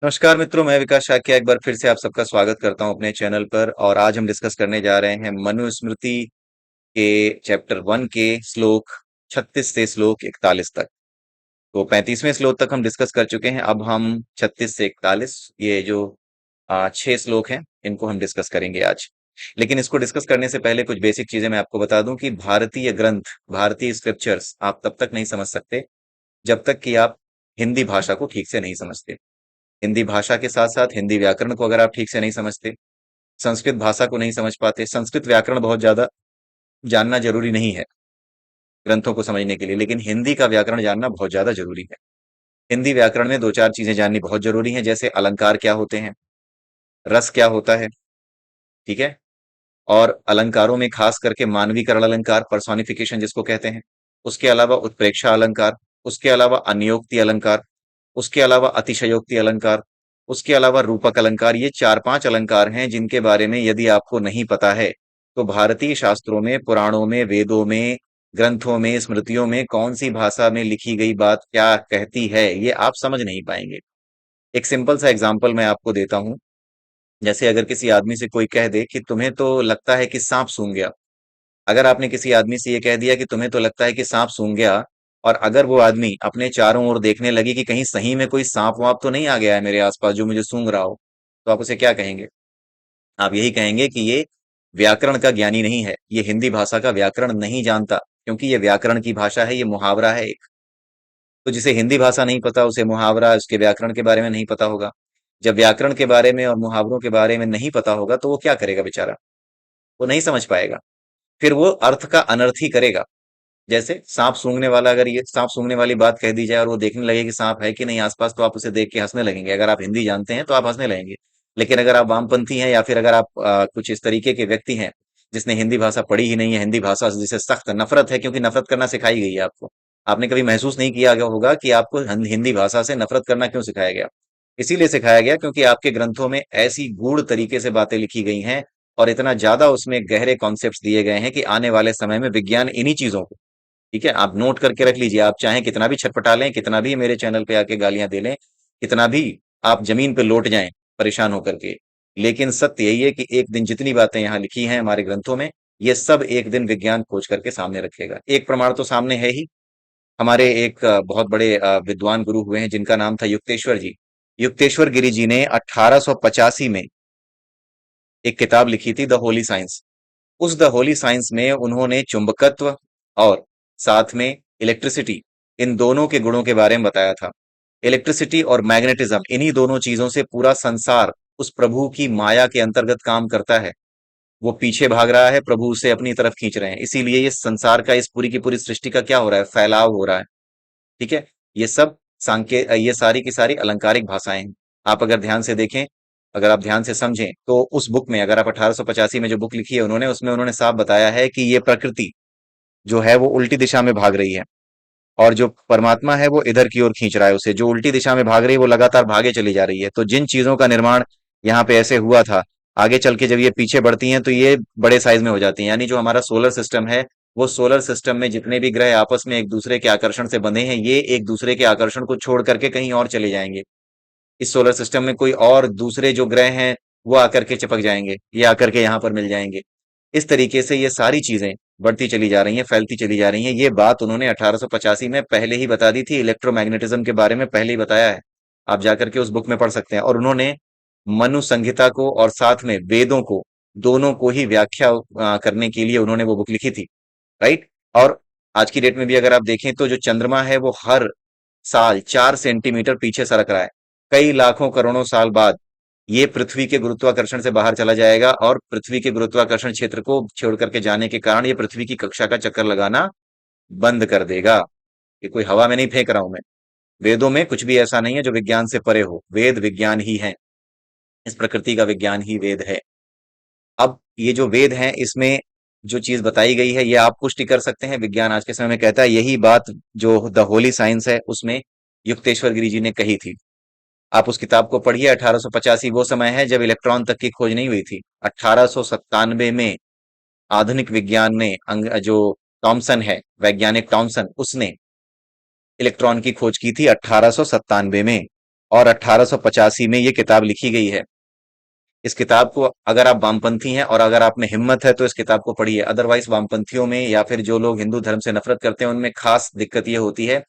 नमस्कार मित्रों, मैं विकास शाक्य एक बार फिर से आप सबका स्वागत करता हूं अपने चैनल पर। और आज हम डिस्कस करने जा रहे हैं मनुस्मृति के चैप्टर 1 के श्लोक 36 से श्लोक 41 तक। तो 35वें श्लोक तक हम डिस्कस कर चुके हैं। अब हम 36 से 41 ये जो 6 श्लोक हैं इनको हम डिस्कस करेंगे आज। लेकिन इसको डिस्कस करने से पहले कुछ बेसिक चीजें मैं आपको बता दूं कि भारतीय ग्रंथ, भारतीय स्क्रिप्चर्स आप तब तक नहीं समझ सकते जब तक कि आप हिंदी भाषा को ठीक से नहीं समझते। हिंदी भाषा के साथ साथ हिंदी व्याकरण को अगर आप ठीक से नहीं समझते, संस्कृत भाषा को नहीं समझ पाते, संस्कृत व्याकरण बहुत ज्यादा जानना जरूरी नहीं है ग्रंथों को समझने के लिए, लेकिन हिंदी का व्याकरण जानना बहुत ज्यादा जरूरी है। हिंदी व्याकरण में दो चार चीजें जाननी बहुत जरूरी हैं, जैसे अलंकार क्या होते हैं, रस क्या होता है, ठीक है। और अलंकारों में खास करके मानवीकरण अलंकार, पर्सोनिफिकेशन जिसको कहते हैं, उसके अलावा उत्प्रेक्षा अलंकार, उसके अलावा अन्योक्ति अलंकार, उसके अलावा अतिशयोक्ति अलंकार, उसके अलावा रूपक अलंकार। ये चार पांच अलंकार हैं जिनके बारे में यदि आपको नहीं पता है तो भारतीय शास्त्रों में, पुराणों में, वेदों में, ग्रंथों में, स्मृतियों में कौन सी भाषा में लिखी गई बात क्या कहती है ये आप समझ नहीं पाएंगे। एक सिंपल सा एग्जाम्पल मैं आपको देता हूं। जैसे अगर किसी आदमी से कोई कह दे कि तुम्हें तो लगता है कि सांप सूंघ गया। अगर आपने किसी आदमी से ये कह दिया कि तुम्हें तो लगता है कि सांप सूंघ गया, और अगर वो आदमी अपने चारों ओर देखने लगे कि कहीं सही में कोई सांप वाप तो नहीं आ गया है मेरे आसपास जो मुझे सूंघ रहा हो, तो आप उसे क्या कहेंगे? आप यही कहेंगे कि ये व्याकरण का ज्ञानी नहीं है, ये हिंदी भाषा का व्याकरण नहीं जानता, क्योंकि ये व्याकरण की भाषा है, ये मुहावरा है एक। तो जिसे हिंदी भाषा नहीं पता उसे मुहावरा, उसके व्याकरण के बारे में नहीं पता होगा। जब व्याकरण के बारे में और मुहावरों के बारे में नहीं पता होगा तो वो क्या करेगा बेचारा? वो नहीं समझ पाएगा, फिर वो अर्थ का अनर्थ ही करेगा। जैसे सांप सूंघने वाला, अगर ये सांप सूंघने वाली बात कह दी जाए और वो देखने लगे कि सांप है कि नहीं आसपास, तो आप उसे देख के हंसने लगेंगे। अगर आप हिंदी जानते हैं तो आप हंसने लगेंगे। लेकिन अगर आप वामपंथी हैं या फिर अगर आप कुछ इस तरीके के व्यक्ति हैं जिसने हिंदी भाषा पढ़ी ही नहीं है, हिंदी भाषा जिसे सख्त नफरत है, क्योंकि नफरत करना सिखाई गई है आपको। आपने कभी महसूस नहीं किया होगा कि आपको हिंदी भाषा से नफरत करना क्यों सिखाया गया? इसीलिए सिखाया गया क्योंकि आपके ग्रंथों में ऐसी गूढ़ तरीके से बातें लिखी गई हैं और इतना ज्यादा उसमें गहरे कॉन्सेप्ट्स दिए गए हैं कि आने वाले समय में विज्ञान इन्हीं चीजों को, ठीक है, आप नोट करके रख लीजिए। आप चाहें कितना भी छटपटा लें, कितना भी मेरे चैनल पे आके गालियां दे लें, कितना भी आप जमीन पे लौट जाएं परेशान होकर के, लेकिन सत्य यही है कि एक दिन जितनी बातें यहाँ लिखी हैं हमारे ग्रंथों में, ये सब एक दिन विज्ञान खोज करके सामने रखेगा। एक प्रमाण तो सामने है ही। हमारे एक बहुत बड़े विद्वान गुरु हुए हैं जिनका नाम था युक्तेश्वर जी। युक्तेश्वर गिरी जी ने 1885 में एक किताब लिखी थी, द होली साइंस। उस द होली साइंस में उन्होंने चुंबकत्व और साथ में इलेक्ट्रिसिटी, इन दोनों के गुणों के बारे में बताया था। इलेक्ट्रिसिटी और मैग्नेटिज्म, इन्हीं दोनों चीजों से पूरा संसार उस प्रभु की माया के अंतर्गत काम करता है। वो पीछे भाग रहा है, प्रभु उसे अपनी तरफ खींच रहे हैं। इसीलिए ये संसार का, इस पूरी की पूरी सृष्टि का क्या हो रहा है? फैलाव हो रहा है, ठीक है। ये सब ये सारी की सारी अलंकारिक भाषाएं हैं। आप अगर ध्यान से देखें, अगर आप ध्यान से समझें तो उस बुक में, अगर आप 1885 में जो बुक लिखी है उन्होंने, उसमें उन्होंने साफ बताया है कि ये प्रकृति जो है वो उल्टी दिशा में भाग रही है, और जो परमात्मा है वो इधर की ओर खींच रहा है उसे। जो उल्टी दिशा में भाग रही है वो लगातार भागे चली जा रही है। तो जिन चीजों का निर्माण यहाँ पे ऐसे हुआ था, आगे चल के जब ये पीछे बढ़ती हैं तो ये बड़े साइज में हो जाती हैं। यानी जो हमारा सोलर सिस्टम है, वो सोलर सिस्टम में जितने भी ग्रह आपस में एक दूसरे के आकर्षण से बंधे हैं, ये एक दूसरे के आकर्षण को छोड़ करके कहीं और चले जाएंगे। इस सोलर सिस्टम में कोई और दूसरे जो ग्रह हैं वो आकर के चिपक जाएंगे, ये आकर के यहाँ पर मिल जाएंगे। इस तरीके से ये सारी चीजें बढ़ती चली जा रही हैं, फैलती चली जा रही हैं। ये बात उन्होंने 1885 में पहले ही बता दी थी। इलेक्ट्रोमैग्नेटिज्म के बारे में पहले ही बताया है। आप जाकर के उस बुक में पढ़ सकते हैं। और उन्होंने मनु संहिता को और साथ में वेदों को, दोनों को ही व्याख्या करने के लिए उन्होंने वो बुक लिखी थी, राइट। और आज की डेट में भी अगर आप देखें तो जो चंद्रमा है वो हर साल 4 सेंटीमीटर पीछे सरक रहा है। कई लाखों करोड़ों साल बाद ये पृथ्वी के गुरुत्वाकर्षण से बाहर चला जाएगा, और पृथ्वी के गुरुत्वाकर्षण क्षेत्र को छोड़ करके जाने के कारण ये पृथ्वी की कक्षा का चक्कर लगाना बंद कर देगा। ये कोई हवा में नहीं फेंक रहा हूं मैं। वेदों में कुछ भी ऐसा नहीं है जो विज्ञान से परे हो। वेद विज्ञान ही है, इस प्रकृति का विज्ञान ही वेद है। अब ये जो वेद हैं इसमें जो चीज बताई गई है ये आप पुष्टि कर सकते हैं। विज्ञान आज के समय में कहता है यही बात जो द होली साइंस है उसमें युक्तेश्वर गिरी जी ने कही थी। आप उस किताब को पढ़िए। 1885 वो समय है जब इलेक्ट्रॉन तक की खोज नहीं हुई थी। 1897 में आधुनिक विज्ञान ने जो टॉमसन है, वैज्ञानिक टॉमसन, उसने इलेक्ट्रॉन की खोज की थी 1897 में। और 1885 में ये किताब लिखी गई है। इस किताब को अगर आप वामपंथी हैं और अगर आप में हिम्मत है तो इस किताब को पढ़िए। अदरवाइज वामपंथियों में या फिर जो लोग हिंदू धर्म से नफरत करते हैं उनमें खास दिक्कत ये होती है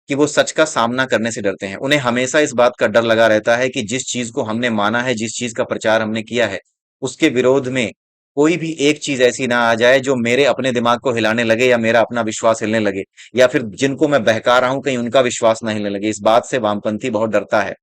कि वो सच का सामना करने से डरते हैं। उन्हें हमेशा इस बात का डर लगा रहता है कि जिस चीज को हमने माना है, जिस चीज का प्रचार हमने किया है, उसके विरोध में कोई भी एक चीज ऐसी ना आ जाए जो मेरे अपने दिमाग को हिलाने लगे या मेरा अपना विश्वास हिलने लगे, या फिर जिनको मैं बहका रहा हूं कहीं उनका विश्वास ना हिलने लगे। इस बात से वामपंथी बहुत डरता है।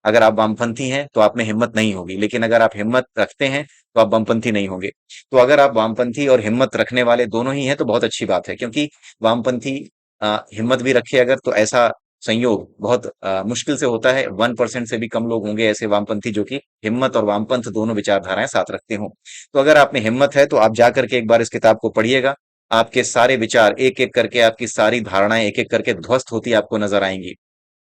अगर आप वामपंथी हैं तो आप में हिम्मत नहीं होगी, लेकिन अगर आप हिम्मत रखते हैं तो आप वामपंथी नहीं होंगे। तो अगर आप वामपंथी और हिम्मत रखने वाले दोनों ही हैं तो बहुत अच्छी बात है, क्योंकि वामपंथी हिम्मत भी रखे अगर, तो ऐसा संयोग बहुत मुश्किल से होता है। 1% से भी कम लोग होंगे ऐसे वामपंथी जो कि हिम्मत और वामपंथ दोनों विचारधाराएं साथ रखते हों। तो अगर आप में हिम्मत है तो आप जा करके एक बार इस किताब को पढ़िएगा। आपके सारे विचार एक एक करके, आपकी सारी धारणाएं एक एक करके ध्वस्त होती आपको नजर आएंगी।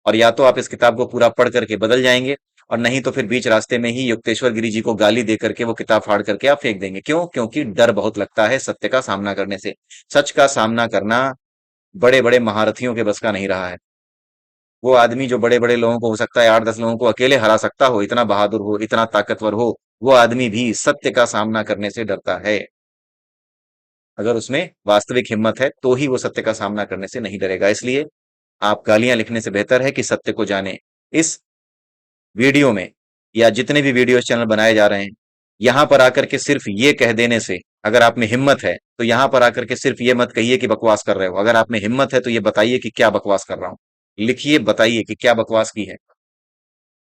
और या तो आप इस किताब को पूरा पढ़ करके बदल जाएंगे, और नहीं तो फिर बीच रास्ते में ही युक्तेश्वर गिरी जी को गाली दे करके वो किताब फाड़ करके आप फेंक देंगे। क्यों? क्योंकि डर बहुत लगता है सत्य का सामना करने से। सच का सामना करना बड़े बड़े महारथियों के बस का नहीं रहा है। वो आदमी जो बड़े बड़े लोगों को, हो सकता है 8-10 लोगों को अकेले हरा सकता हो, इतना बहादुर हो, इतना ताकतवर हो, वो आदमी भी सत्य का सामना करने से डरता है। अगर उसमें वास्तविक हिम्मत है तो ही वो सत्य का सामना करने से नहीं डरेगा। इसलिए आप गालियां लिखने से बेहतर है कि सत्य को जाने। इस वीडियो में या जितने भी वीडियो चैनल बनाए जा रहे हैं, यहां पर आकर के सिर्फ ये कह देने से, अगर आप में हिम्मत है तो यहां पर आकर के सिर्फ ये मत कहिए कि बकवास कर रहे हो। अगर आप में हिम्मत है तो ये बताइए कि क्या बकवास कर रहा हूं। लिखिए, बताइए कि क्या बकवास की है।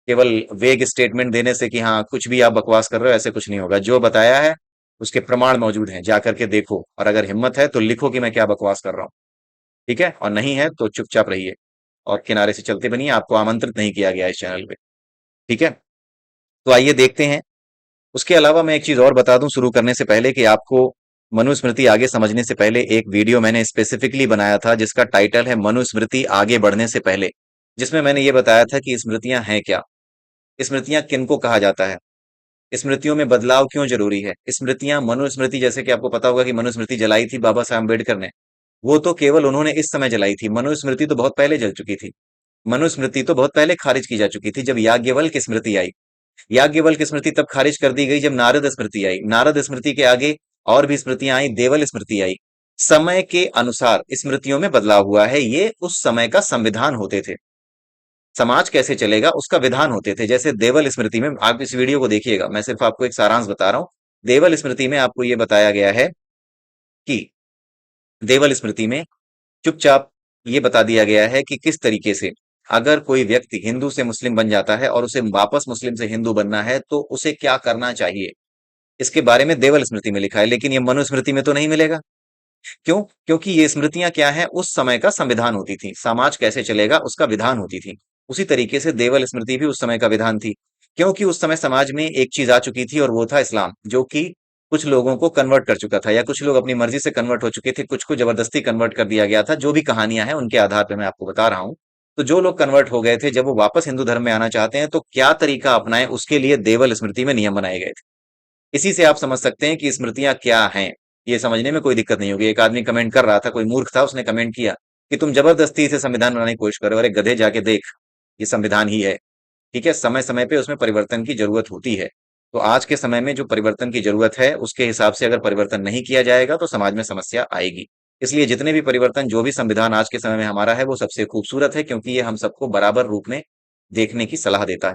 केवल वेग स्टेटमेंट देने से कि हाँ कुछ भी आप बकवास कर रहे हो, ऐसे कुछ नहीं होगा। जो बताया है उसके प्रमाण मौजूद हैं, जा करके देखो, और अगर हिम्मत है तो लिखो कि मैं क्या बकवास कर रहा हूँ। ठीक है? और नहीं है तो चुपचाप रहिए और किनारे से चलते बनिए। आपको आमंत्रित नहीं किया गया इस चैनल पे। ठीक है? तो आइए देखते हैं। उसके अलावा मैं एक चीज और बता दूं शुरू करने से पहले कि आपको मनुस्मृति आगे समझने से पहले एक वीडियो मैंने स्पेसिफिकली बनाया था जिसका टाइटल है मनुस्मृति आगे बढ़ने से पहले, जिसमें मैंने ये बताया था कि स्मृतियां हैं क्या, स्मृतियां किनको कहा जाता है, स्मृतियों में बदलाव क्यों जरूरी है। स्मृतियां, मनुस्मृति, जैसे कि आपको पता होगा कि मनुस्मृति जलाई थी बाबा साहब अम्बेडकर ने, वो तो केवल उन्होंने इस समय जलाई थी। मनुस्मृति तो बहुत पहले जल चुकी थी। मनुस्मृति तो बहुत पहले खारिज की जा चुकी थी जब याज्ञवल्क्य की स्मृति आई। याज्ञवल्क्य की स्मृति तब खारिज कर दी गई जब नारद स्मृति आई। नारद स्मृति के आगे और भी स्मृतियां आई, देवल स्मृति आई। समय के अनुसार स्मृतियों में बदलाव हुआ है। ये उस समय का संविधान होते थे। समाज कैसे चलेगा उसका विधान होते थे। जैसे देवल स्मृति में, आप इस वीडियो को देखिएगा, मैं सिर्फ आपको एक सारांश बता रहा हूं। देवल स्मृति में आपको यह बताया गया है कि देवल स्मृति में चुपचाप ये बता दिया गया है कि किस तरीके से अगर कोई व्यक्ति हिंदू से मुस्लिम बन जाता है और उसे वापस मुस्लिम से हिंदू बनना है तो उसे क्या करना चाहिए, इसके बारे में देवल स्मृति में लिखा है। लेकिन ये मनुस्मृति में तो नहीं मिलेगा। क्यों? क्योंकि ये स्मृतियां क्या है, उस समय का संविधान होती थी। समाज कैसे चलेगा उसका विधान होती थी। उसी तरीके से देवल स्मृति भी उस समय का विधान थी। क्योंकि उस समय समाज में एक चीज आ चुकी थी और वो था इस्लाम, जो कि कुछ लोगों को कन्वर्ट कर चुका था, या कुछ लोग अपनी मर्जी से कन्वर्ट हो चुके थे, कुछ को जबरदस्ती कन्वर्ट कर दिया गया था। जो भी कहानियां हैं उनके आधार पर मैं आपको बता रहा हूं। तो जो लोग कन्वर्ट हो गए थे, जब वो वापस हिंदू धर्म में आना चाहते हैं तो क्या तरीका अपनाएं, उसके लिए देवल स्मृति में नियम बनाए गए थे। इसी से आप समझ सकते हैं कि स्मृतियां क्या हैं। ये समझने में कोई दिक्कत नहीं होगी। एक आदमी कमेंट कर रहा था, कोई मूर्ख था, उसने कमेंट किया कि तुम जबरदस्ती इसे संविधान बनाने की कोशिश कर रहे हो। अरे गधे, जाके देख, ये संविधान ही है। ठीक है? समय समय पे उसमें परिवर्तन की जरूरत होती है। तो आज के समय में जो परिवर्तन की जरूरत है उसके हिसाब से अगर परिवर्तन नहीं किया जाएगा तो समाज में समस्या आएगी। इसलिए जितने भी परिवर्तन, जो भी संविधान आज के समय में हमारा है, वो सबसे खूबसूरत है, क्योंकि ये हम सबको बराबर रूप में देखने की सलाह देता है,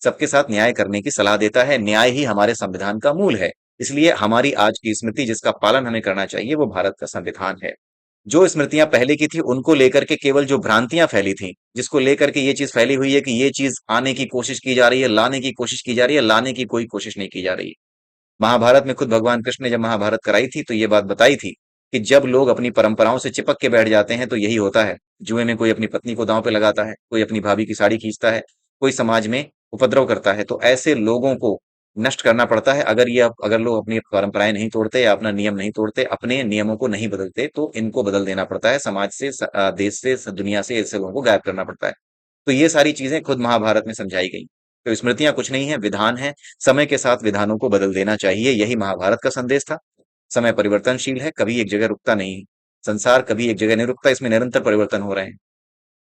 सबके साथ न्याय करने की सलाह देता है। न्याय ही हमारे संविधान का मूल है। इसलिए हमारी आज की स्मृति जिसका पालन हमें करना चाहिए वो भारत का संविधान है। जो स्मृतियां पहले की थी उनको लेकर के केवल जो भ्रांतियां फैली थी, जिसको लेकर के ये चीज फैली हुई है कि ये चीज आने की कोशिश की जा रही है, लाने की कोशिश की जा रही है, लाने की कोई कोशिश नहीं की जा रही। महाभारत में खुद भगवान कृष्ण ने जब महाभारत कराई थी तो ये बात बताई थी कि जब लोग अपनी परंपराओं से चिपक के बैठ जाते हैं तो यही होता है। जुए में कोई अपनी पत्नी को दांव पे लगाता है, कोई अपनी भाभी की साड़ी खींचता है, कोई समाज में उपद्रव करता है। तो ऐसे लोगों को नष्ट करना पड़ता है। अगर लोग अपनी परंपराएं नहीं तोड़ते या अपना नियम नहीं तोड़ते, अपने नियमों को नहीं बदलते, तो इनको बदल देना पड़ता है। समाज से, देश से, दुनिया से ऐसे लोगों को गायब करना पड़ता है। तो ये सारी चीजें खुद महाभारत में समझाई गई। तो स्मृतियां कुछ नहीं है, विधान है। समय के साथ विधानों को बदल देना चाहिए, यही महाभारत का संदेश था। समय परिवर्तनशील है, कभी एक जगह रुकता नहीं। संसार कभी एक जगह नहीं रुकता, इसमें निरंतर परिवर्तन हो रहे हैं।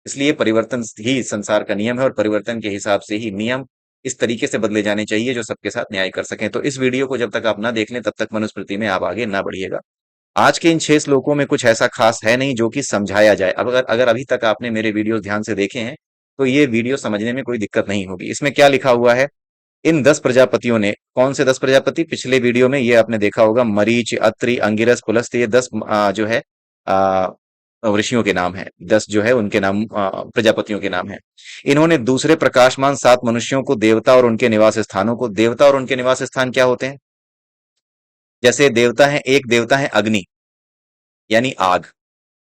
इसलिए परिवर्तन ही संसार का नियम है और परिवर्तन के हिसाब से ही नियम इस तरीके से बदले जाने चाहिए जो सबके साथ न्याय कर सकें। तो इस वीडियो को जब तक आप ना देख लें तब तक मनुस्मृति में आप आगे ना बढ़िएगा। आज के इन 6 श्लोकों में कुछ ऐसा खास है नहीं जो कि समझाया जाए। अब अगर अगर अभी तक आपने मेरे वीडियोस ध्यान से देखे हैं, तो ये वीडियो समझने में कोई दिक्कत नहीं होगी। इसमें क्या लिखा हुआ है? इन 10 प्रजापतियों ने, कौन से 10 प्रजापति? पिछले वीडियो में ये आपने देखा होगा, मरीच, अत्रि, अंगिरस, पुलस्त्य, ये 10 जो है आ, ऋषियों के नाम है। 10 जो है उनके नाम, प्रजापतियों के नाम है। इन्होंने दूसरे प्रकाशमान 7 मनुष्यों को, देवता और उनके निवास स्थानों को, देवता और उनके निवास स्थान क्या होते हैं? जैसे देवता है, एक देवता है अग्नि, यानी आग।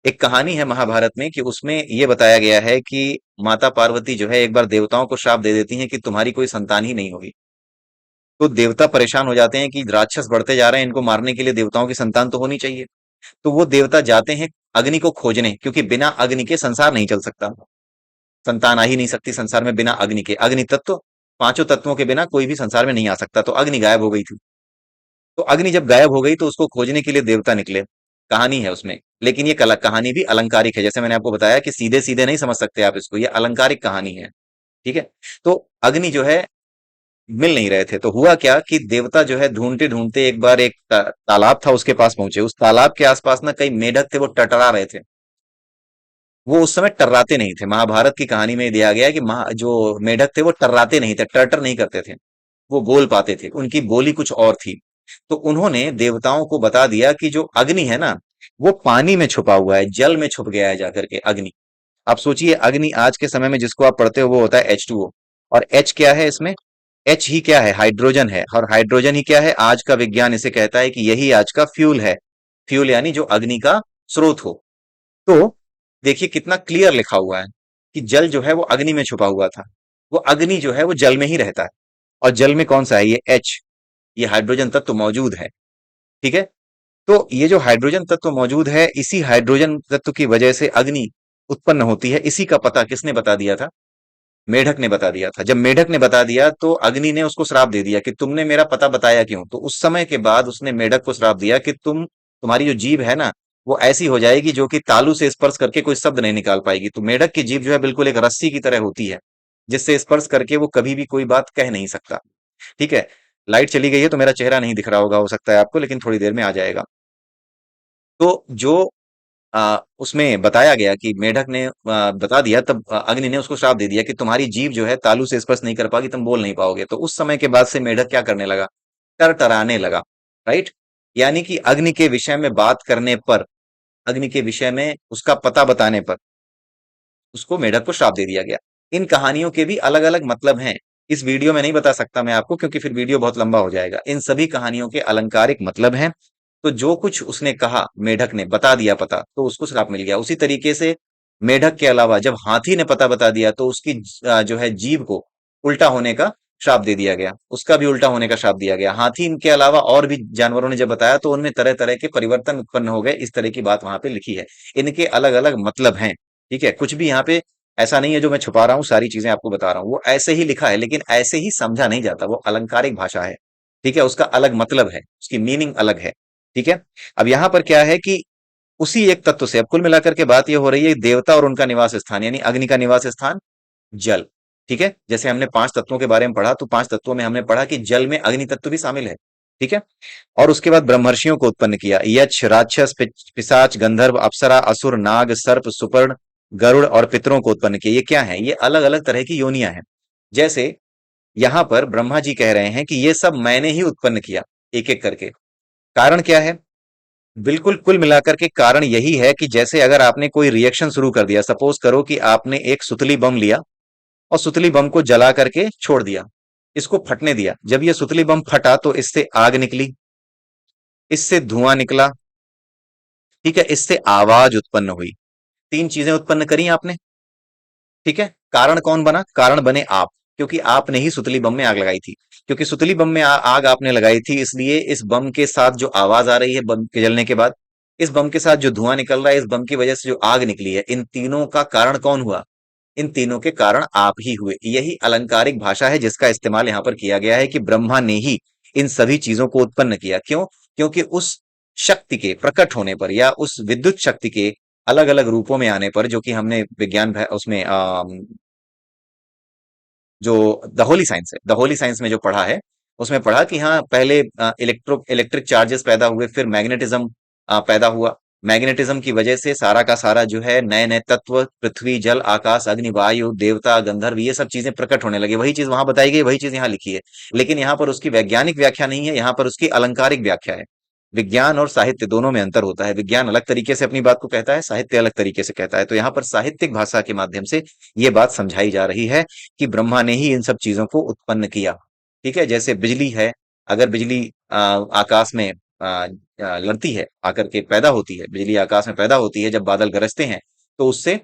एक कहानी है महाभारत में कि उसमें ये बताया गया है कि माता पार्वती जो है एक बार देवताओं को श्राप दे देती हैं कि तुम्हारी कोई संतान ही नहीं होगी। तो देवता परेशान हो जाते हैं कि राक्षस बढ़ते जा रहे हैं, इनको मारने के लिए देवताओं की संतान तो होनी चाहिए। तो वो देवता जाते हैं अग्नि को खोजने, क्योंकि बिना अग्नि के संसार नहीं चल सकता। संतान आ ही नहीं सकती संसार में बिना अग्नि के। अग्नि तत्व, पांचों तत्वों के बिना कोई भी संसार में नहीं आ सकता। तो अग्नि गायब हो गई थी। तो अग्नि जब गायब हो गई तो उसको खोजने के लिए देवता निकले। कहानी है उसमें, लेकिन ये कहानी भी अलंकारिक है। जैसे मैंने आपको बताया कि सीधे सीधे नहीं समझ सकते आप इसको, ये अलंकारिक कहानी है। ठीक है। तो अग्नि जो है मिल नहीं रहे थे। तो हुआ क्या कि देवता जो है ढूंढते ढूंढते एक बार एक तालाब था उसके पास पहुंचे। उस तालाब के आसपास ना कई मेढक थे, वो टटरा रहे थे। वो उस समय टर्राते नहीं थे। महाभारत की कहानी में दिया गया है कि जो मेढक थे वो टर्राते नहीं थे, टर्टर नहीं करते थे। वो बोल पाते थे, उनकी बोली कुछ और थी। तो उन्होंने देवताओं को बता दिया कि जो अग्नि है ना, वो पानी में छुपा हुआ है, जल में छुप गया है जाकर के अग्नि। आप सोचिए, अग्नि आज के समय में जिसको आप पढ़ते हो वो होता है H2O। और H क्या है इसमें? H ही क्या है? हाइड्रोजन है। और हाइड्रोजन ही क्या है? आज का विज्ञान इसे कहता है कि यही आज का फ्यूल है। फ्यूल यानी जो अग्नि का स्रोत हो। तो देखिए कितना क्लियर लिखा हुआ है कि जल जो है वो अग्नि में छुपा हुआ था। वो अग्नि जो है वो जल में ही रहता है। और जल में कौन सा है? ये H, ये हाइड्रोजन तत्व मौजूद है। ठीक है। तो ये जो हाइड्रोजन तत्व मौजूद है, इसी हाइड्रोजन तत्व की वजह से अग्नि उत्पन्न होती है। इसी का पता किसने बता दिया था? मेढक ने बता दिया था। जब मेढक ने बता दिया तो अग्नि ने उसको श्राप दे दिया कि तुमने मेरा पता बताया क्यों? तो उस समय के बाद उसने मेढक को श्राप दिया कि तुम्हारी जो जीभ है ना, वो ऐसी हो जाएगी जो कि तालू से स्पर्श करके कोई शब्द नहीं निकाल पाएगी। तो मेढक की जीभ जो है बिल्कुल एक रस्सी की तरह होती है, जिससे स्पर्श करके वो कभी भी कोई बात कह नहीं सकता। ठीक है। लाइट चली गई है तो मेरा चेहरा नहीं दिख रहा होगा, हो सकता है आपको, लेकिन थोड़ी देर में आ जाएगा। तो जो उसमें बताया गया कि मेढक ने बता दिया, तब अग्नि ने उसको श्राप दे दिया कि तुम्हारी जीभ जो है तालू से स्पर्श नहीं कर पाएगी, तुम बोल नहीं पाओगे। तो उस समय के बाद से मेढक क्या करने लगा? टरटराने लगा। राइट। यानी कि अग्नि के विषय में बात करने पर, अग्नि के विषय में उसका पता बताने पर उसको, मेढक को श्राप दे दिया गया। इन कहानियों के भी अलग अलग मतलब हैं। इस वीडियो में नहीं बता सकता मैं आपको, क्योंकि फिर वीडियो बहुत लंबा हो जाएगा। इन सभी कहानियों के अलंकारिक मतलब हैं। तो जो कुछ उसने कहा, मेढक ने बता दिया पता, तो उसको श्राप मिल गया। उसी तरीके से मेढक के अलावा जब हाथी ने पता बता दिया तो उसकी जो है जीभ को उल्टा होने का श्राप दे दिया गया, उसका भी उल्टा होने का श्राप दिया गया। हाथी के अलावा और भी जानवरों ने जब बताया तो उनमें तरह तरह के परिवर्तन उत्पन्न हो गए। इस तरह की बात वहां पे लिखी है। इनके अलग अलग मतलब हैं। ठीक है। कुछ भी यहाँ पे ऐसा नहीं है जो मैं छुपा रहा हूँ, सारी चीजें आपको बता रहा हूँ। वो ऐसे ही लिखा है, लेकिन ऐसे ही समझा नहीं जाता। वो अलंकारिक भाषा है। ठीक है। उसका अलग मतलब है, उसकी मीनिंग अलग है। ठीक है। अब यहां पर क्या है कि उसी एक तत्व से, अब कुल मिलाकर के बात ये हो रही है, देवता और उनका निवास स्थान, यानी अग्नि का निवास स्थान जल। ठीक है। जैसे हमने 5 तत्वों के बारे में पढ़ा, तो 5 तत्वों में हमने पढ़ा कि जल में अग्नि तत्व भी शामिल है। ठीक है। और उसके बाद ब्रह्मर्षियों को उत्पन्न किया। यक्ष, राक्षस, पिशाच, गंधर्व, अप्सरा, असुर, नाग, सर्प, सुपर्ण, गरुड़ और पितरों को उत्पन्न किया। ये क्या है? ये अलग अलग तरह की योनियां हैं। जैसे यहां पर ब्रह्मा जी कह रहे हैं कि ये सब मैंने ही उत्पन्न किया, एक एक करके। कारण क्या है? बिल्कुल कुल मिलाकर के कारण यही है कि जैसे अगर आपने कोई रिएक्शन शुरू कर दिया, सपोज करो कि आपने एक सुतली बम लिया और सुतली बम को जला करके छोड़ दिया, इसको फटने दिया। जब ये सुतली बम फटा तो इससे आग निकली, इससे धुआं निकला। ठीक है। इससे आवाज उत्पन्न हुई। 3 चीजें उत्पन्न करी आपने। ठीक है। कारण कौन बना? कारण बने आप, क्योंकि आपने ही सुतली बम में आग लगाई थी। क्योंकि सुतली बम में आग आपने लगाई थी, इसलिए इस बम के साथ जो आवाज आ रही है बम के जलने के बाद, इस बम के साथ जो धुआं निकल रहा है, इस बम की वजह से जो आग निकली है, इन तीनों का कारण कौन हुआ? इन तीनों के कारण आप ही हुए। यही अलंकारिक भाषा है जिसका इस्तेमाल यहां पर किया गया है कि ब्रह्मा ने ही इन सभी चीजों को उत्पन्न किया। क्यों? क्योंकि उस शक्ति के प्रकट होने पर, या उस विद्युत शक्ति के अलग अलग रूपों में आने पर, जो कि हमने विज्ञान उसमें जो द होली साइंस है, द होली साइंस में जो पढ़ा है, उसमें पढ़ा कि हाँ पहले इलेक्ट्रिक चार्जेस पैदा हुए, फिर मैग्नेटिज्म पैदा हुआ। मैग्नेटिज्म की वजह से सारा का सारा जो है नए नए तत्व, पृथ्वी, जल, आकाश, अग्नि, वायु, देवता, गंधर्व, ये सब चीजें प्रकट होने लगे। वही चीज वहां बताई गई, वही चीज यहाँ लिखी है। लेकिन यहाँ पर उसकी वैज्ञानिक व्याख्या नहीं है, यहाँ पर उसकी अलंकारिक व्याख्या है। विज्ञान और साहित्य दोनों में अंतर होता है। विज्ञान अलग तरीके से अपनी बात को कहता है, साहित्य अलग तरीके से कहता है। तो यहाँ पर साहित्यिक भाषा के माध्यम से ये बात समझाई जा रही है कि ब्रह्मा ने ही इन सब चीजों को उत्पन्न किया। ठीक है, जैसे बिजली है, अगर बिजली आकाश में लड़ती है, आकर के पैदा होती है, बिजली आकाश में पैदा होती है जब बादल गरजते हैं, तो उससे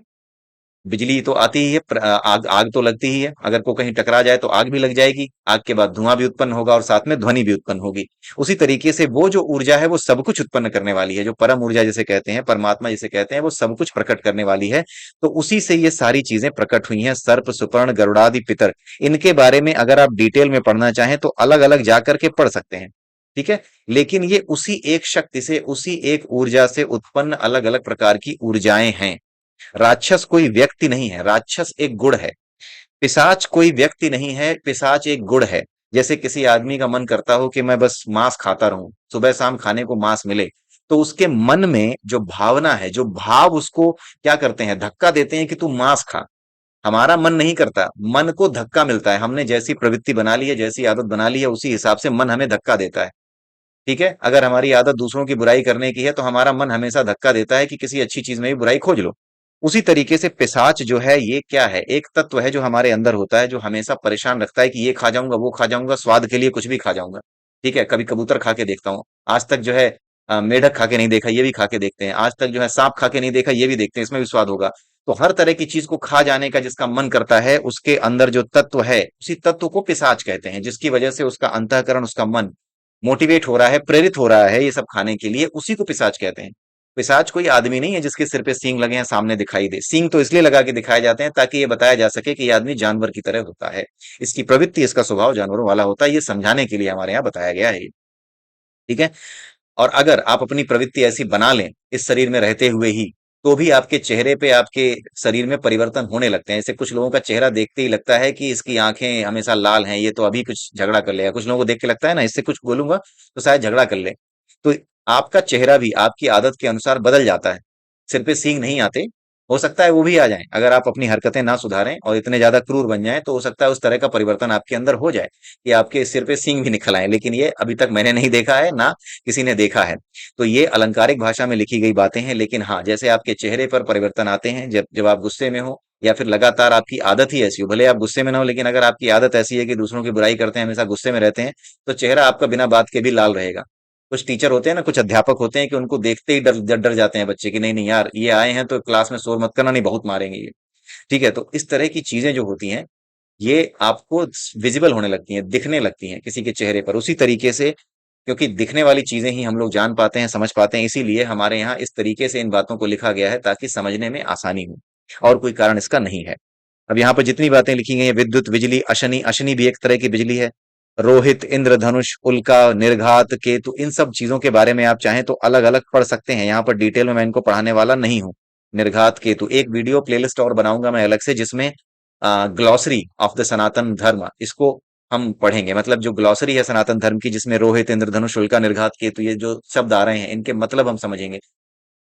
बिजली तो आती ही है, आग आग तो लगती ही है। अगर को कहीं टकरा जाए तो आग भी लग जाएगी, आग के बाद धुआं भी उत्पन्न होगा और साथ में ध्वनि भी उत्पन्न होगी। उसी तरीके से वो जो ऊर्जा है वो सब कुछ उत्पन्न करने वाली है, जो परम ऊर्जा जिसे कहते हैं, परमात्मा जिसे कहते हैं, वो सब कुछ प्रकट करने वाली है। तो उसी से ये सारी चीजें प्रकट हुई हैं। सर्प, सुपर्ण, गरुड़ादि, पितर, इनके बारे में अगर आप डिटेल में पढ़ना चाहें तो अलग अलग जाकर के पढ़ सकते हैं। ठीक है, लेकिन ये उसी एक शक्ति से, उसी एक ऊर्जा से उत्पन्न अलग अलग प्रकार की ऊर्जाएं हैं। राक्षस कोई व्यक्ति नहीं है, राक्षस एक गुण है। पिशाच कोई व्यक्ति नहीं है, पिशाच एक गुण है। जैसे किसी आदमी का मन करता हो कि मैं बस मांस खाता रहूं, सुबह शाम खाने को मांस मिले, तो उसके मन में जो भावना है, जो भाव उसको क्या करते हैं, धक्का देते हैं कि तू मांस खा। हमारा मन नहीं करता, मन को धक्का मिलता है। हमने जैसी प्रवृत्ति बना ली है, जैसी आदत बना ली है, उसी हिसाब से मन हमें धक्का देता है। ठीक है, अगर हमारी आदत दूसरों की बुराई करने की है तो हमारा मन हमेशा धक्का देता है कि किसी अच्छी चीज में भी बुराई खोज लो। उसी तरीके से पिशाच जो है, ये क्या है, एक तत्व है जो हमारे अंदर होता है, जो हमेशा परेशान रखता है कि ये खा जाऊंगा, वो खा जाऊंगा, स्वाद के लिए कुछ भी खा जाऊंगा। ठीक है, कभी कबूतर खा के देखता हूँ, आज तक जो है मेढक खा के नहीं देखा, ये भी खा के देखते हैं। आज तक जो है सांप खा के नहीं देखा, ये भी देखते हैं, इसमें भी स्वाद होगा। तो हर तरह की चीज को खा जाने का जिसका मन करता है, उसके अंदर जो तत्व है, उसी तत्व को पिशाच कहते हैं, जिसकी वजह से उसका अंतःकरण, उसका मन मोटिवेट हो रहा है, प्रेरित हो रहा है ये सब खाने के लिए, उसी को पिशाच कहते हैं। पिशाच कोई आदमी नहीं है जिसके सिर पे सींग लगे हैं, सामने दिखाई दे। सींग तो इसलिए लगा के दिखाए जाते हैं ताकि ये बताया जा सके कि ये आदमी जानवर की तरह होता है, इसकी प्रवृत्ति, इसका स्वभाव जानवरों वाला होता है। ये समझाने के लिए हमारे यहाँ बताया गया है ये। ठीक है, और अगर आप अपनी प्रवृत्ति ऐसी बना लें इस शरीर में रहते हुए ही, तो भी आपके चेहरे पे, आपके शरीर में परिवर्तन होने लगते हैं। ऐसे कुछ लोगों का चेहरा देखते ही लगता है कि इसकी आंखें हमेशा लाल हैं, ये तो अभी कुछ झगड़ा कर लेगा। कुछ लोगों को देख के लगता है ना, इससे कुछ बोलूंगा तो शायद झगड़ा कर ले। तो आपका चेहरा भी आपकी आदत के अनुसार बदल जाता है। सिर पे सींग नहीं आते, हो सकता है वो भी आ जाएं। अगर आप अपनी हरकतें ना सुधारें और इतने ज्यादा क्रूर बन जाएं, तो हो सकता है उस तरह का परिवर्तन आपके अंदर हो जाए कि आपके सिर पे सींग भी निकल आए। लेकिन ये अभी तक मैंने नहीं देखा है, ना किसी ने देखा है। तो ये अलंकारिक भाषा में लिखी गई बातें हैं। लेकिन हाँ, जैसे आपके चेहरे पर परिवर्तन आते हैं जब जब आप गुस्से में हो, या फिर लगातार आपकी आदत ही ऐसी हो, भले आप गुस्से में ना हो, लेकिन अगर आपकी आदत ऐसी है कि दूसरों की बुराई करते हैं, हमेशा गुस्से में रहते हैं, तो चेहरा आपका बिना बात के भी लाल रहेगा। कुछ टीचर होते हैं ना, कुछ अध्यापक होते हैं कि उनको देखते ही डर डर डर जाते हैं बच्चे, कि नहीं नहीं यार, ये आए हैं तो क्लास में शोर मत करना, नहीं बहुत मारेंगे ये। ठीक है, तो इस तरह की चीजें जो होती हैं, ये आपको विजिबल होने लगती हैं, दिखने लगती हैं किसी के चेहरे पर। उसी तरीके से, क्योंकि दिखने वाली चीजें ही हम लोग जान पाते हैं, समझ पाते हैं, इसीलिए हमारे यहाँ इस तरीके से इन बातों को लिखा गया है ताकि समझने में आसानी हो। और कोई कारण इसका नहीं है। अब यहाँ पर जितनी बातें लिखी गई हैं, विद्युत, बिजली, अशनि, अशनि भी एक तरह की बिजली है, रोहित, इंद्रधनुष, उल्का, निर्घात, केतु, इन सब चीजों के बारे में आप चाहें तो अलग अलग पढ़ सकते हैं। यहाँ पर डिटेल में मैं इनको पढ़ाने वाला नहीं हूँ। निर्घात, केतु, एक वीडियो प्लेलिस्ट और बनाऊंगा मैं अलग से, जिसमें ग्लॉसरी ऑफ द सनातन धर्म, इसको हम पढ़ेंगे। मतलब जो ग्लॉसरी है सनातन धर्म की, जिसमें रोहित, इंद्रधनुष, उल्का, निर्घात, केतु, ये जो शब्द आ रहे हैं, इनके मतलब हम समझेंगे।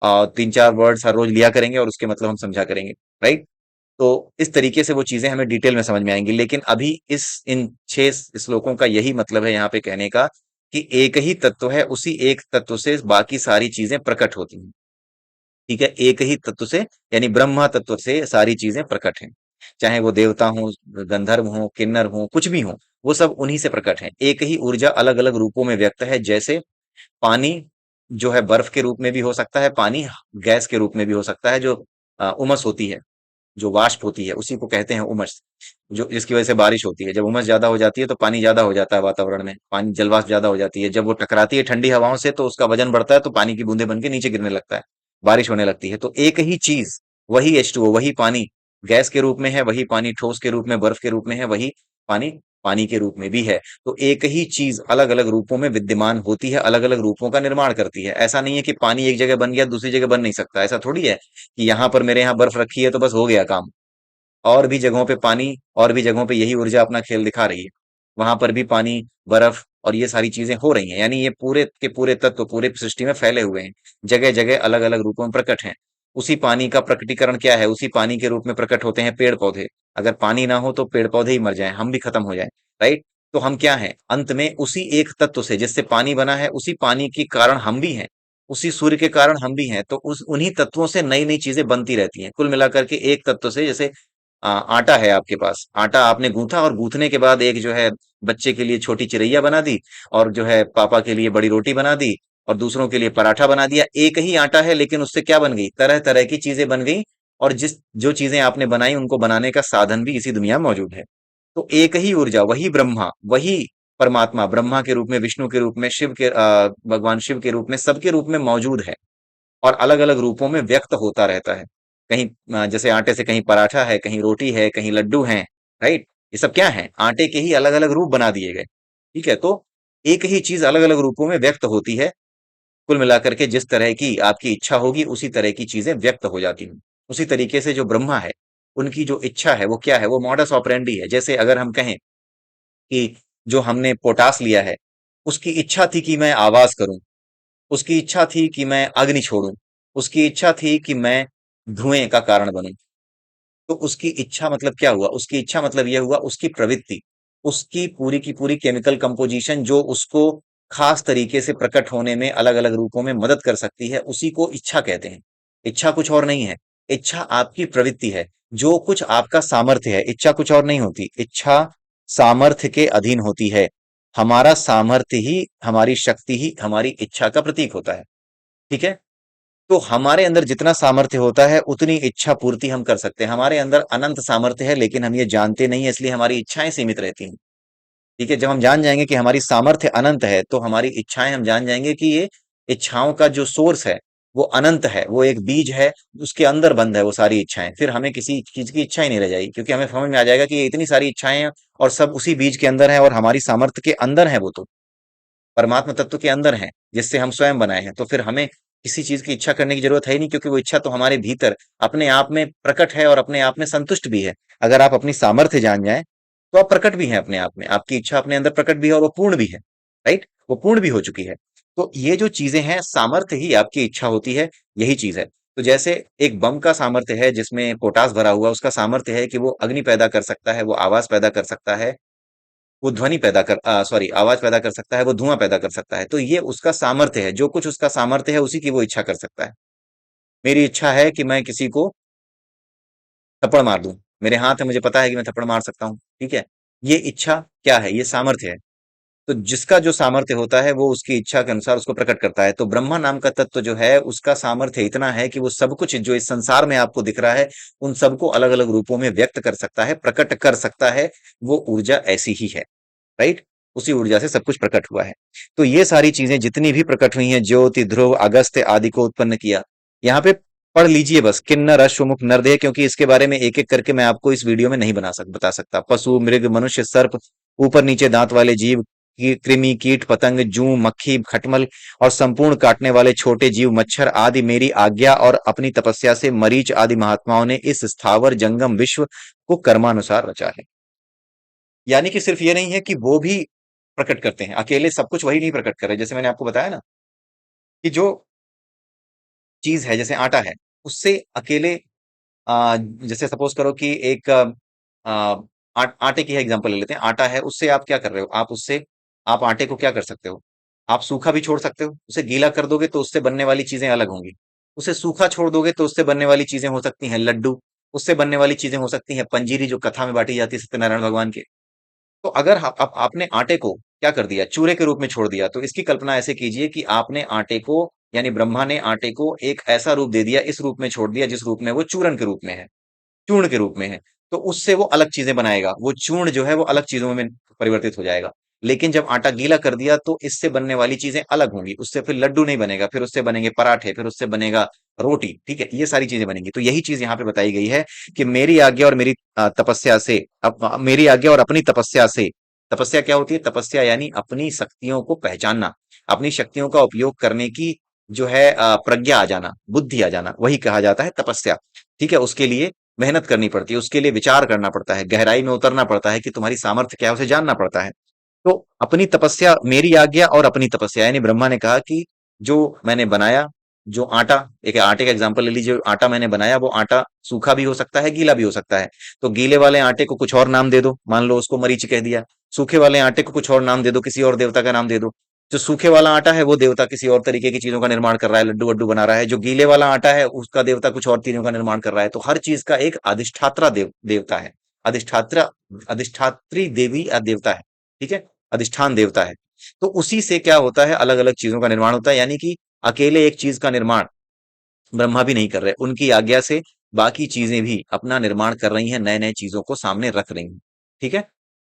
तीन चार वर्ड्स हर रोज लिया करेंगे और उसके मतलब हम समझा करेंगे। राइट, तो इस तरीके से वो चीजें हमें डिटेल में समझ में आएंगी। लेकिन अभी इस इन 6 श्लोकों का यही मतलब है यहाँ पे कहने का, कि एक ही तत्व है, उसी एक तत्व से बाकी सारी चीजें प्रकट होती हैं। ठीक है, एक ही तत्व से, यानी ब्रह्मा तत्व से सारी चीजें प्रकट हैं। चाहे वो देवता हो, गंधर्व हो, किन्नर हो, कुछ भी हो, वो सब उन्हीं से प्रकट हैं। एक ही ऊर्जा अलग अलग रूपों में व्यक्त है। जैसे पानी जो है बर्फ के रूप में भी हो सकता है, पानी गैस के रूप में भी हो सकता है। जो उमस होती है, जो वाष्प होती है, उसी को कहते हैं उमस, जो जिसकी वजह से बारिश होती है। जब उमस ज्यादा हो जाती है तो पानी ज्यादा हो जाता है वातावरण में, पानी जलवाष्प ज्यादा हो जाती है। जब वो टकराती है ठंडी हवाओं से तो उसका वजन बढ़ता है, तो पानी की बूंदे बन के नीचे गिरने लगता है, बारिश होने लगती है। तो एक ही चीज, वही H2O, वही पानी गैस के रूप में है, वही पानी ठोस के रूप में, बर्फ के रूप में है, वही पानी पानी के रूप में भी है। तो एक ही चीज अलग अलग रूपों में विद्यमान होती है, अलग अलग रूपों का निर्माण करती है। ऐसा नहीं है कि पानी एक जगह बन गया दूसरी जगह बन नहीं सकता, ऐसा थोड़ी है कि यहाँ पर मेरे यहाँ बर्फ रखी है तो बस हो गया काम। और भी जगहों पे पानी, और भी जगहों पे यही ऊर्जा अपना खेल दिखा रही है। वहां पर भी पानी, बर्फ और ये सारी चीजें हो रही हैं, यानी ये पूरे के पूरे तत्व पूरे सृष्टि में फैले हुए हैं, जगह जगह अलग अलग रूपों में प्रकट हैं। उसी पानी का प्रकटीकरण क्या है? उसी पानी के रूप में प्रकट होते हैं पेड़ पौधे। अगर पानी ना हो तो पेड़ पौधे ही मर जाएं, हम भी खत्म हो जाएं। राइट? तो हम क्या हैं अंत में? उसी एक तत्व से जिससे पानी बना है, उसी पानी के कारण हम भी हैं, उसी सूर्य के कारण हम भी हैं। तो उस उन्हीं तत्वों से नई नई चीजें बनती रहती हैं। कुल मिलाकर के एक तत्व से, जैसे आटा है आपके पास, आटा आपने गूंथा और गूंथने के बाद एक जो है बच्चे के लिए छोटी चिरैया बना दी, और जो है पापा के लिए बड़ी रोटी बना दी, और दूसरों के लिए पराठा बना दिया। एक ही आटा है लेकिन उससे क्या बन गई? तरह तरह की चीजें बन गई। और जिस जो चीजें आपने बनाई उनको बनाने का साधन भी इसी दुनिया में मौजूद है। तो एक ही ऊर्जा, वही ब्रह्मा, वही परमात्मा, ब्रह्मा के रूप में, विष्णु के रूप में, भगवान शिव के रूप में, सबके रूप में मौजूद है, और अलग अलग रूपों में व्यक्त होता रहता है। कहीं जैसे आटे से कहीं पराठा है, कहीं रोटी है, कहीं लड्डू हैं। राइट? ये सब क्या है? आटे के ही अलग अलग रूप बना दिए गए। ठीक है? तो एक ही चीज अलग अलग रूपों में व्यक्त होती है। कुल मिलाकर के जिस तरह की आपकी इच्छा होगी उसी तरह की चीजें व्यक्त हो जाती हैं। उसी तरीके से जो ब्रह्मा है, उनकी जो इच्छा है वो क्या है? वो मॉडस ऑपरेंडी है। जैसे अगर हम कहें कि जो हमने पोटास लिया है, उसकी इच्छा थी कि मैं आवाज करूं, उसकी इच्छा थी कि मैं अग्नि छोड़ूं, उसकी इच्छा थी कि मैं धुएं का कारण बनूं। तो उसकी इच्छा मतलब क्या हुआ? उसकी इच्छा मतलब यह हुआ उसकी प्रवृत्ति, उसकी पूरी की पूरी केमिकल कंपोजिशन जो उसको खास तरीके से प्रकट होने में अलग अलग रूपों में मदद कर सकती है, उसी को इच्छा कहते हैं। इच्छा कुछ और नहीं है। इच्छा आपकी प्रवृत्ति है, जो कुछ आपका सामर्थ्य है। इच्छा कुछ और नहीं होती। इच्छा सामर्थ्य के अधीन होती है। हमारा सामर्थ्य ही, हमारी शक्ति ही हमारी इच्छा का प्रतीक होता है। ठीक है? तो हमारे अंदर जितना सामर्थ्य होता है उतनी इच्छा पूर्ति हम कर सकते हैं। हमारे अंदर अनंत सामर्थ्य है लेकिन हम ये जानते नहीं है, इसलिए हमारी इच्छाएं सीमित रहती हैं। ठीक है? जब हम जान जाएंगे कि हमारी सामर्थ्य अनंत है तो हमारी इच्छाएं, हम जान जाएंगे कि ये इच्छाओं का जो सोर्स है वो अनंत है, वो एक बीज है, उसके अंदर बंद है वो सारी इच्छाएं। फिर हमें किसी चीज की इच्छा ही नहीं रह जाएगी, क्योंकि हमें समझ में आ जाएगा कि ये इतनी सारी इच्छाएं हैं और सब उसी बीज के अंदर है, और हमारी सामर्थ्य के अंदर है वो तो, परमात्मा तत्व के अंदर है, जिससे हम स्वयं बनाए हैं। तो फिर हमें किसी चीज की इच्छा करने की जरूरत है ही नहीं, क्योंकि वो इच्छा तो हमारे भीतर अपने आप में प्रकट है और अपने आप में संतुष्ट भी है। अगर आप अपनी सामर्थ्य जान जाएं तो आप प्रकट भी हैं अपने आप में, आपकी इच्छा अपने अंदर प्रकट भी है और वो पूर्ण भी है। राइट? वो पूर्ण भी हो चुकी है। तो ये जो चीजें हैं, सामर्थ्य ही आपकी इच्छा होती है, यही चीज है। तो जैसे एक बम का सामर्थ्य है जिसमें पोटास भरा हुआ, उसका सामर्थ्य है कि वो अग्नि पैदा कर सकता है, वो आवाज पैदा कर सकता है, वो ध्वनि पैदा कर सॉरी आवाज पैदा कर सकता है, वो धुआं पैदा कर सकता है। तो ये उसका सामर्थ्य है, जो कुछ उसका सामर्थ्य है उसी की वो इच्छा कर सकता है। मेरी इच्छा है कि मैं किसी को थप्पड़ मार दूं, मेरे हाथ है, मुझे पता है कि मैं थप्पड़ मार सकता हूँ। ठीक है? ये इच्छा क्या है? ये सामर्थ्य है। तो जिसका जो सामर्थ्य होता है वो उसकी इच्छा के अनुसार उसको प्रकट करता है। तो ब्रह्मा नाम का तत्व जो है उसका सामर्थ्य इतना है कि वो सब कुछ जो इस संसार में आपको दिख रहा है उन सबको अलग अलग रूपों में व्यक्त कर सकता है, प्रकट कर सकता है। वो ऊर्जा ऐसी ही है। राइट? उसी ऊर्जा से सब कुछ प्रकट हुआ है। तो ये सारी चीजें जितनी भी प्रकट हुई हैं, ज्योति, ध्रुव, अगस्त्य आदि को उत्पन्न किया। यहाँ पे पढ़ लीजिए बस, किन्नर अश्वमुख नरदेह, क्योंकि इसके बारे में एक एक करके मैं आपको इस वीडियो में नहीं बता सकता। पशु, मृग, मनुष्य, सर्प, ऊपर नीचे दांत वाले जीव, कृमि, कीट, पतंग, जूं, मक्खी, खटमल और संपूर्ण काटने वाले छोटे जीव, मच्छर आदि मेरी आज्ञा और अपनी तपस्या से मरीच आदि महात्माओं ने इस स्थावर जंगम विश्व को कर्मानुसार रचा है। यानी कि सिर्फ ये नहीं है कि वो भी प्रकट करते हैं, अकेले सब कुछ वही नहीं प्रकट कर रहे। जैसे मैंने आपको बताया ना कि जो चीज है, जैसे आटा है, उससे अकेले जैसे सपोज करो कि एक आटे की है एग्जांपल ले लेते हैं। आटा है, उससे आप क्या कर रहे हो? आप उससे, आप आटे को क्या कर सकते हो? आप सूखा भी छोड़ सकते हो, उसे गीला कर दोगे तो उससे बनने वाली चीजें अलग होंगी। उसे सूखा छोड़ दोगे तो उससे बनने वाली चीजें हो सकती हैं लड्डू, उससे बनने वाली चीजें हो सकती हैं पंजीरी, जो कथा में बांटी जाती है सत्यनारायण भगवान के। तो अगर आपने आटे को क्या कर दिया, चूरे के रूप में छोड़ दिया, तो इसकी कल्पना ऐसे कीजिए कि आपने आटे को, यानी ब्रह्मा ने आटे को एक ऐसा रूप दे दिया, इस रूप में छोड़ दिया जिस रूप में वो चूरन के रूप में है, चूर्ण के रूप में है। तो उससे वो अलग चीजें बनाएगा, वो चूर्ण जो है वो अलग चीजों में परिवर्तित हो जाएगा। लेकिन जब आटा गीला कर दिया तो इससे बनने वाली चीजें अलग होंगी, उससे फिर लड्डू नहीं बनेगा, फिर उससे बनेंगे पराठे, फिर उससे बनेगा रोटी। ठीक है? ये सारी चीजें बनेंगी। तो यही चीज यहाँ पे बताई गई है कि मेरी आज्ञा और मेरी तपस्या से, मेरी आज्ञा और अपनी तपस्या से तपस्या क्या होती है? तपस्या यानी अपनी शक्तियों को पहचानना, अपनी शक्तियों का उपयोग करने की जो है प्रज्ञा आ जाना, बुद्धि आ जाना, वही कहा जाता है तपस्या। ठीक है, उसके लिए मेहनत करनी पड़ती है, उसके लिए विचार करना पड़ता है, गहराई में उतरना पड़ता है कि तुम्हारी सामर्थ्य क्या है, उसे जानना पड़ता है। तो अपनी तपस्या, मेरी आज्ञा और अपनी तपस्या, यानी ब्रह्मा ने कहा कि जो मैंने बनाया, जो आटा, एक आटे का एग्जांपल ले लीजिए, आटा मैंने बनाया, वो आटा सूखा भी हो सकता है, गीला भी हो सकता है। तो गीले वाले आटे को कुछ और नाम दे दो, मान लो उसको मरीच कह दिया। सूखे वाले आटे को कुछ और नाम दे दो, किसी और देवता का नाम दे दो। जो सूखे वाला आटा है वो देवता किसी और तरीके की चीजों का निर्माण कर रहा है, लड्डू वड्डू बना रहा है। जो गीले वाला आटा है उसका देवता कुछ और चीजों का निर्माण कर रहा है। तो हर चीज का एक अधिष्ठात्रा देवता है। अधिष्ठात्रा, अधिष्ठात्री देवी या देवता है। ठीक है, अधिष्ठान देवता है। तो उसी से क्या होता है, अलग अलग चीजों का निर्माण होता है। यानी कि अकेले एक चीज का निर्माण ब्रह्मा भी नहीं कर रहे, उनकी आज्ञा से बाकी चीजें भी अपना निर्माण कर रही हैं, नए नए चीजों को सामने रख रही हैं। ठीक है,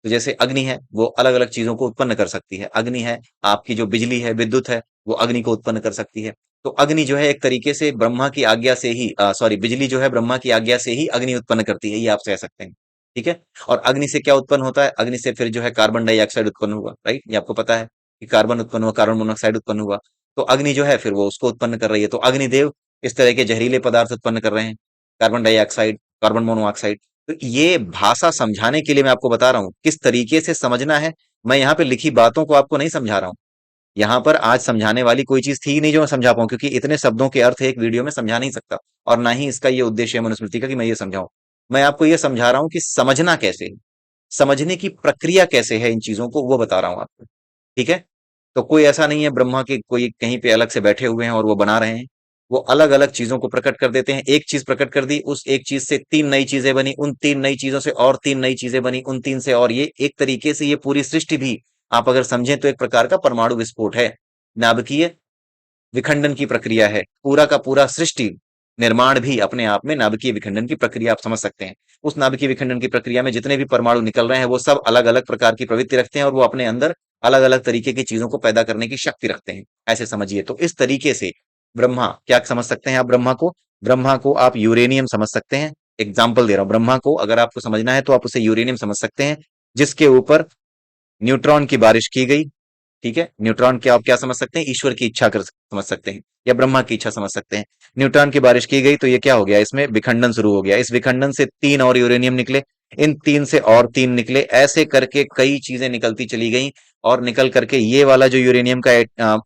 तो जैसे अग्नि है, वो अलग अलग चीजों को उत्पन्न कर सकती है। अग्नि है, आपकी जो बिजली है, विद्युत है, वो अग्नि को उत्पन्न कर सकती है। तो अग्नि जो है एक तरीके से ब्रह्मा की आज्ञा से ही, सॉरी, बिजली जो है ब्रह्मा की आज्ञा से ही अग्नि उत्पन्न करती है, ये आप कह सकते हैं। ठीक है, और अग्नि से क्या उत्पन्न होता है? अग्नि से फिर जो है कार्बन डाइऑक्साइड उत्पन्न हुआ, राइट, ये आपको पता है कि कार्बन उत्पन्न हुआ, कार्बन मोनोऑक्साइड उत्पन्न हुआ। तो अग्नि जो है फिर वो उसको उत्पन्न कर रही है। तो अग्निदेव इस तरह के जहरीले पदार्थ उत्पन्न कर रहे हैं, कार्बन डाइऑक्साइड, कार्बन मोनोऑक्साइड। तो ये भाषा समझाने के लिए मैं आपको बता रहा हूं किस तरीके से समझना है। मैं यहाँ पे लिखी बातों को आपको नहीं समझा रहा हूँ। यहाँ पर आज समझाने वाली कोई चीज थी ही नहीं जो मैं समझा पाऊं, क्योंकि इतने शब्दों के अर्थ एक वीडियो में समझा नहीं सकता। और ना ही इसका ये उद्देश्य है मनुस्मृति का कि मैं ये समझाऊं। मैं आपको ये समझा रहा हूँ कि समझना कैसे है, समझने की प्रक्रिया कैसे है, इन चीजों को वो बता रहा हूं आपको। ठीक है, तो कोई ऐसा नहीं है ब्रह्मा के कोई कहीं पे अलग से बैठे हुए हैं और वो बना रहे हैं। वो अलग अलग चीजों को प्रकट कर देते हैं। एक चीज प्रकट कर दी, उस एक चीज से तीन नई चीजें बनी, उन तीन नई चीजों से और तीन नई चीजें बनी, उन तीन से और, ये एक तरीके से ये पूरी सृष्टि भी आप अगर समझें तो एक प्रकार का परमाणु विस्फोट है, नाभिकीय विखंडन की प्रक्रिया है। पूरा का पूरा सृष्टि निर्माण भी अपने आप में नाभिकीय विखंडन की प्रक्रिया आप समझ सकते हैं। उस नाभिकीय विखंडन की प्रक्रिया में जितने भी परमाणु निकल रहे हैं वो सब अलग अलग प्रकार की प्रवृत्ति रखते हैं और वो अपने अंदर अलग अलग तरीके की चीजों को पैदा करने की शक्ति रखते हैं, ऐसे समझिए। तो इस तरीके से ब्रह्मा क्या समझ सकते हैं आप? ब्रह्मा को आप यूरेनियम समझ सकते हैं। एग्जाम्पल दे रहा हूं, ब्रह्मा को अगर आपको समझना है तो आप उसे यूरेनियम समझ सकते हैं, जिसके ऊपर न्यूट्रॉन की बारिश की गई। ठीक है, न्यूट्रॉन के आप क्या समझ सकते हैं? ईश्वर की इच्छा कर समझ सकते हैं, या ब्रह्मा की इच्छा समझ सकते हैं। न्यूट्रॉन की बारिश की गई तो ये क्या हो गया, इसमें विखंडन शुरू हो गया। इस विखंडन से तीन और यूरेनियम निकले, इन तीन से और तीन निकले, ऐसे करके कई चीजें निकलती चली गई। और निकल करके ये वाला जो यूरेनियम का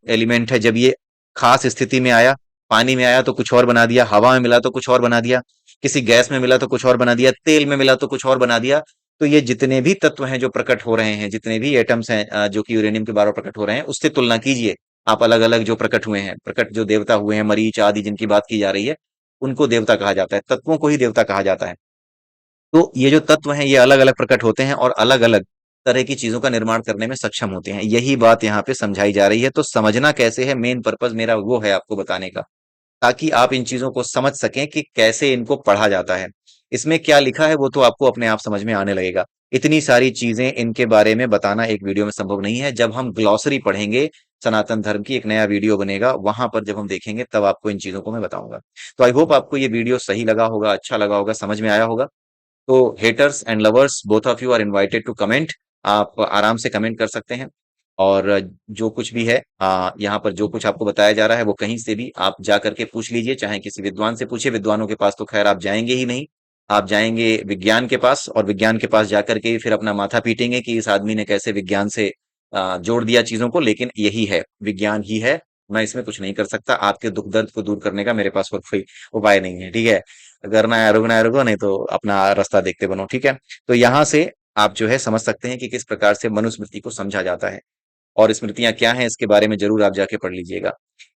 एलिमेंट है, जब ये खास स्थिति में आया, पानी में आया तो कुछ और बना दिया, हवा में मिला तो कुछ और बना दिया, किसी गैस में मिला तो कुछ और बना दिया, तेल में मिला तो कुछ और बना दिया। तो ये जितने भी तत्व हैं जो प्रकट हो रहे हैं, जितने भी एटम्स हैं जो कि यूरेनियम के बारे में प्रकट हो रहे हैं, उससे तुलना कीजिए आप। अलग अलग जो प्रकट हुए हैं, प्रकट जो देवता हुए हैं, मरीच आदि जिनकी बात की जा रही है, उनको देवता कहा जाता है, तत्वों को ही देवता कहा जाता है। तो ये जो तत्व हैं ये अलग अलग प्रकट होते हैं और अलग अलग तरह की चीजों का निर्माण करने में सक्षम होते हैं। यही बात यहाँ पे समझाई जा रही है। तो समझना कैसे है, मेन पर्पज मेरा वो है आपको बताने का, ताकि आप इन चीजों को समझ सकें कि कैसे इनको पढ़ा जाता है। इसमें क्या लिखा है वो तो आपको अपने आप समझ में आने लगेगा। इतनी सारी चीजें इनके बारे में बताना एक वीडियो में संभव नहीं है। जब हम ग्लॉसरी पढ़ेंगे, सनातन धर्म की एक नया वीडियो बनेगा, वहां पर जब हम देखेंगे तब आपको इन चीजों को मैं बताऊंगा। तो आई होप आपको ये वीडियो सही लगा होगा, अच्छा लगा होगा, समझ में आया होगा। तो haters and lovers both of you are invited to comment. आप आराम से कमेंट कर सकते हैं। और जो कुछ भी है यहाँ पर जो कुछ आपको बताया जा रहा है वो कहीं से भी आप जा करके पूछ लीजिए, चाहे किसी विद्वान से पूछिए। विद्वानों के पास तो खैर आप जाएंगे ही नहीं, आप जाएंगे विज्ञान के पास, और विज्ञान के पास जाकर के फिर अपना माथा पीटेंगे कि इस आदमी ने कैसे विज्ञान से जोड़ दिया चीजों को। लेकिन यही है, विज्ञान ही है, मैं इसमें कुछ नहीं कर सकता। आपके दुख दर्द को दूर करने का मेरे पास और कोई उपाय नहीं है। ठीक है, करना है रुको, नहीं तो अपना रास्ता देखते बनो। ठीक है, तो यहाँ से आप जो है समझ सकते हैं कि किस प्रकार से मनुस्मृति को समझा जाता है। और स्मृतियां क्या हैं इसके बारे में जरूर आप जाके पढ़ लीजिएगा।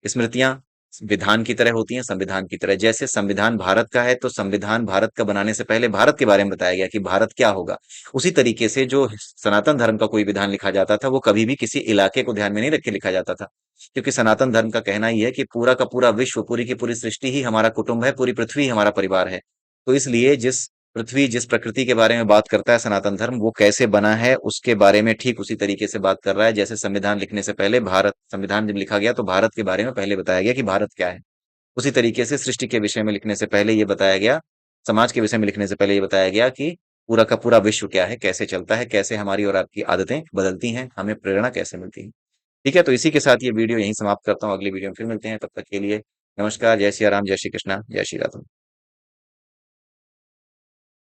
स्मृतियां विधान की तरह होती हैं, संविधान की तरह। जैसे संविधान भारत का है तो संविधान भारत का बनाने से पहले भारत के बारे में बताया गया कि भारत क्या होगा। उसी तरीके से जो सनातन धर्म का कोई विधान लिखा जाता था वो कभी भी किसी इलाके को ध्यान में नहीं रख के लिखा जाता था, क्योंकि सनातन धर्म का कहना ही है कि पूरा का पूरा विश्व, पूरी की पूरी सृष्टि ही हमारा कुटुंब है, पूरी पृथ्वी ही हमारा परिवार है। तो इसलिए जिस पृथ्वी, जिस प्रकृति के बारे में बात करता है सनातन धर्म, वो कैसे बना है उसके बारे में ठीक उसी तरीके से बात कर रहा है। जैसे संविधान लिखने से पहले भारत, संविधान जब लिखा गया तो भारत के बारे में पहले बताया गया कि भारत क्या है। उसी तरीके से सृष्टि के विषय में लिखने से पहले ये बताया गया, समाज के विषय में लिखने से पहले ये बताया गया कि पूरा का पूरा विश्व क्या है, कैसे चलता है, कैसे हमारी और आपकी आदतें बदलती हैं, हमें प्रेरणा कैसे मिलती है। ठीक है, तो इसी के साथ ये वीडियो यहीं समाप्त करता हूँ। अगली वीडियो में फिर मिलते हैं, तब तक के लिए नमस्कार, जय सिया राम, जय श्री कृष्णा, जय श्री राधे।